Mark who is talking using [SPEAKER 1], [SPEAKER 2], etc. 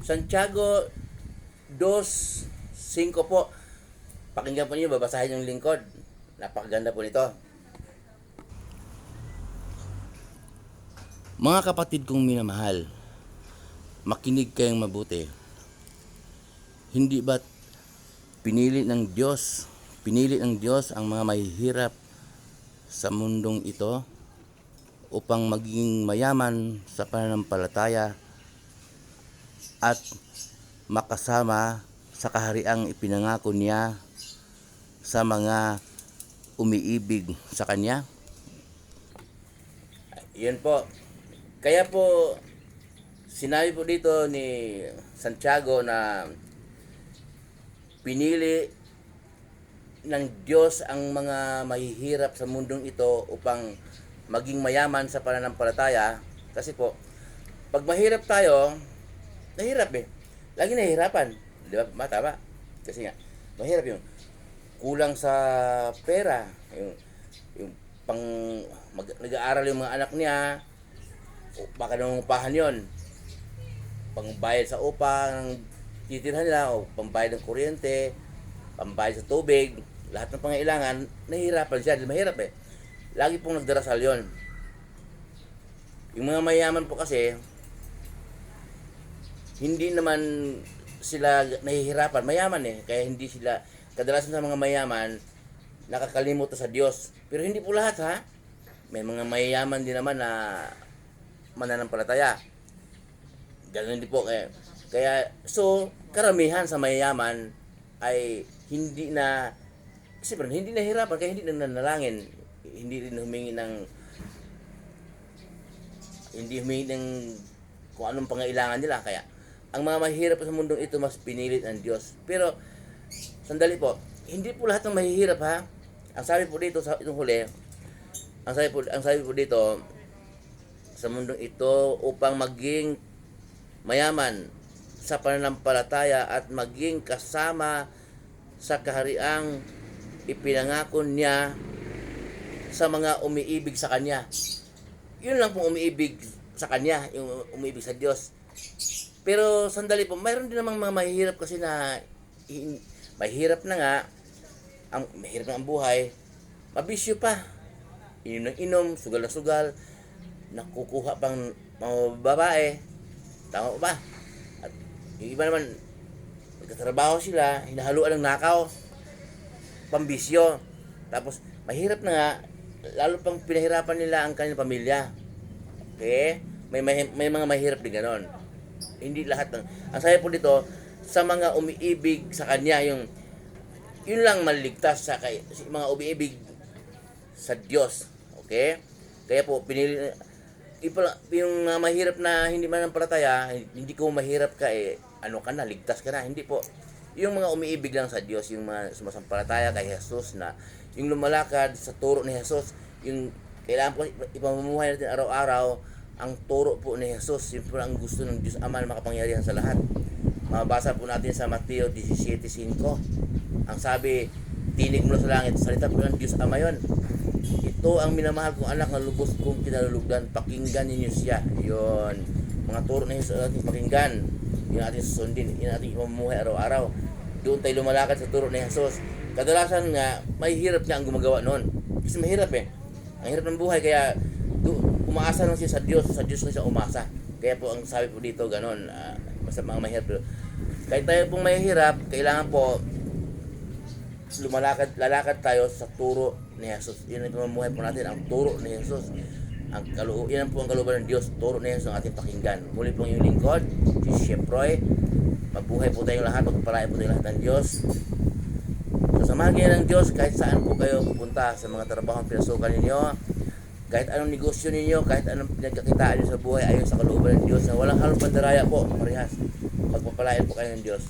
[SPEAKER 1] Santiago 2:5 po. Pakinggan po niyo, babasahin yung lingkod. Napakaganda po nito. Mga kapatid kong minamahal, makinig kayong mabuti. Hindi ba't pinili ng Diyos ang mga mahihirap sa mundong ito upang maging mayaman sa pananampalataya at makasama sa kahariang ipinangako niya sa mga umiibig sa Kanya? Yun po. Kaya po, sinabi po dito ni Santiago na pinili ng Diyos ang mga mahihirap sa mundong ito upang maging mayaman sa pananampalataya. Kasi po, pag mahirap tayo, nahirap eh. Lagi nahihirapan. Di ba? Matama. Kasi nga, mahirap yung kulang sa pera. Yung pang nag-aaral yung mga anak niya, baka nangungupahan yun. Pangbayad sa upa ng titirhan nila, o pambayad ng kuryente, pambayad sa tubig, lahat ng pangailangan, nahihirapan siya. Mahirap eh. Lagi pong nagdarasal yon. Yung mga mayaman po kasi, hindi naman sila nahihirapan. Mayaman eh. Kaya hindi sila, kadalasan sa mga mayaman, nakakalimutan sa Diyos. Pero hindi po lahat ha. May mga mayaman din naman na mananampalataya. Ganun din po. Kaya so, karamihan sa mayayaman ay hindi na, siyempre, hindi nahirapan, kaya hindi na nanalangin. Hindi humingi ng kung anong pangailangan nila. Kaya, ang mga mahihirap sa mundong ito, mas pinilit ng Diyos. Pero, sandali po, hindi po lahat ng mahihirap ha. Ang sabi po dito, sa itong huli, ang sabi po dito, sa mundong ito, upang maging mayaman sa pananampalataya at maging kasama sa kahariang ipinangako niya sa mga umiibig sa Kanya. Yun lang pong umiibig sa Kanya, yung umiibig sa Diyos. Pero sandali po, mayroon din namang mga mahihirap kasi na mahirap na nga, mahirap na ang buhay, mabisyo pa. Inom ng inom, sugal na sugal, nakukuha pang mga babae. Tama ba? At yung iba naman, nagtatrabaho sila, hinahaluan ng nakaw, pambisyo. Tapos, mahirap na nga, lalo pang pinahirapan nila ang kanilang pamilya. Okay? May mga mahirap din ganon. Hindi lahat ng, ang sabi po dito, sa mga umiibig sa Kanya, yun lang maliligtas sa mga umiibig sa Diyos. Okay? Kaya po, pinili, yung mahirap na hindi mananampalataya, hindi ko mahirap ka ano ka na, ligtas ka na. Hindi po. Yung mga umiibig lang sa Diyos, yung mga sumasampalataya kay Jesus na, yung lumalakad sa turo ni Jesus, yung kailangan po ipamumuhay natin araw-araw, ang turo po ni Jesus, yun po ang gusto ng Diyos Ama na makapangyarihan sa lahat. Mabasa po natin sa Mateo 17:5. Ang sabi, tinig mo sa langit, salita po ng Diyos Ama yun. Ito ang minamahal kong anak na lubos kong kinalulugdan, pakinggan ninyo siya. Yun, mga turo na Jesus natin pakinggan, yun natin susundin, yun natin ipamumuhay araw-araw. Doon tayo lumalakad sa turo ni Jesus. Kadalasan nga, mahihirap nga ang gumagawa noon. Kasi mahirap eh. Ang hirap ng buhay, kaya umaasa lang siya sa Diyos lang siya umasa. Kaya po ang sabi po dito, ganon, basta mga mahirap. Kahit tayo pong mahihirap, kailangan po lalakad tayo sa turo ni Jesus. Yun ang pamumuhay po natin, ang turo ni Jesus. Yan po ang kalooban ng Diyos, turo ni Jesus ang ating pakinggan. Muli pong yung lingkod, si Chef Roy. Mabuhay po tayong lahat, magpapalaya po tayong lahat ng Diyos. So, samahan kayo ng Diyos kahit saan po kayo pupunta sa mga trabahong pinasukan ninyo, kahit anong negosyo ninyo, kahit anong pinagkakitaan nyo sa buhay, ayon sa kalooban ng Diyos na walang halong pandaraya po, parehas. Magpapalaya po kayo ng Diyos.